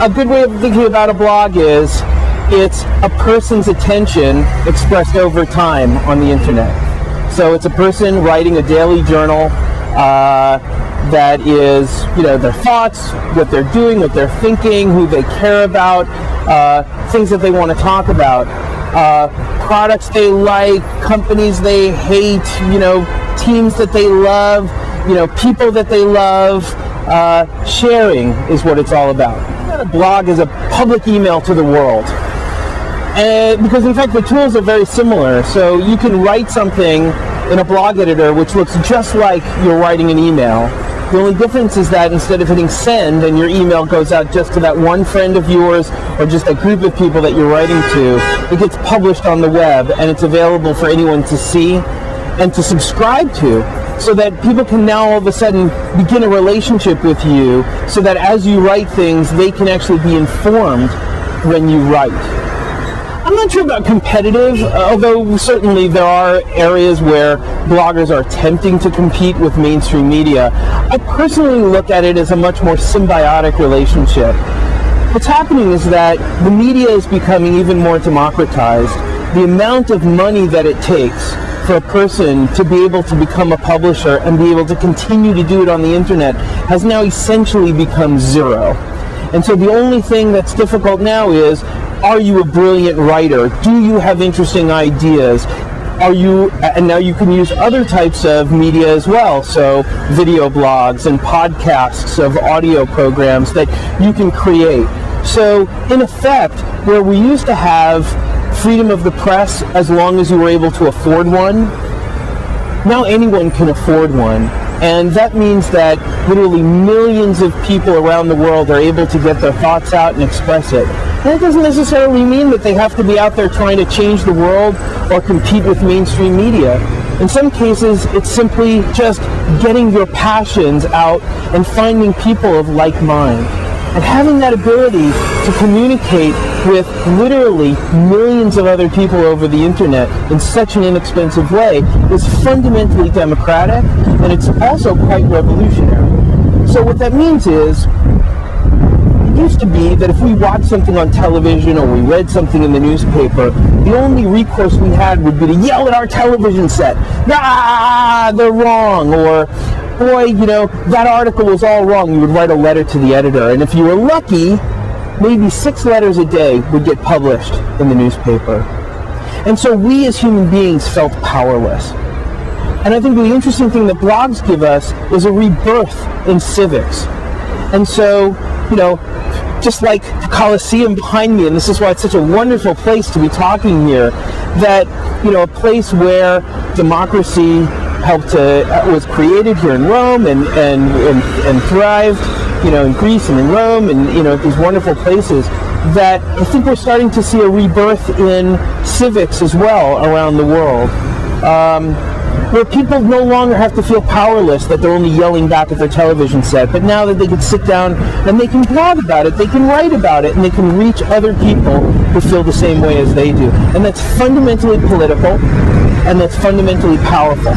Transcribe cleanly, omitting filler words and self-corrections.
a good way of thinking about a blog is it's a person's attention expressed over time on the internet. So it's a person writing a daily journal that is, their thoughts, what they're doing, what they're thinking, who they care about, things that they want to talk about, products they like, companies they hate, teams that they love, people that they love. Sharing is what it's all about. A blog is a public email to the world. Because in fact the tools are very similar. So you can write something in a blog editor which looks just like you're writing an email. The only difference is that instead of hitting send and your email goes out just to that one friend of yours or just a group of people that you're writing to, it gets published on the web and it's available for anyone to see and to subscribe to, so that people can now all of a sudden begin a relationship with you, so that as you write things, they can actually be informed when you write. I'm not sure about competitive, although certainly there are areas where bloggers are attempting to compete with mainstream media. I personally look at it as a much more symbiotic relationship. What's happening is that the media is becoming even more democratized. The amount of money that it takes for a person to be able to become a publisher and be able to continue to do it on the internet has now essentially become zero. And so the only thing that's difficult now is, are you a brilliant writer? Do you have interesting ideas? And now you can use other types of media as well, so video blogs and podcasts of audio programs that you can create. So in effect, where we used to have freedom of the press as long as you were able to afford one, now anyone can afford one. And that means that literally millions of people around the world are able to get their thoughts out and express it. And that doesn't necessarily mean that they have to be out there trying to change the world or compete with mainstream media. In some cases, it's simply just getting your passions out and finding people of like mind. And having that ability to communicate with literally millions of other people over the internet in such an inexpensive way is fundamentally democratic, and it's also quite revolutionary. So what that means is, it used to be that if we watched something on television or we read something in the newspaper, the only recourse we had would be to yell at our television set, "Ah, they're wrong," or "Boy, that article was all wrong." You would write a letter to the editor, and if you were lucky, maybe 6 letters a day would get published in the newspaper. And so we as human beings felt powerless. And I think the interesting thing that blogs give us is a rebirth in civics. And so, just like the Colosseum behind me, and this is why it's such a wonderful place to be talking here, that, a place where democracy was created here in Rome and thrived, in Greece and in Rome and, these wonderful places, that I think we're starting to see a rebirth in civics as well around the world. Where people no longer have to feel powerless, that they're only yelling back at their television set, but now that they can sit down and they can blog about it, they can write about it, and they can reach other people who feel the same way as they do. And that's fundamentally political, and that's fundamentally powerful.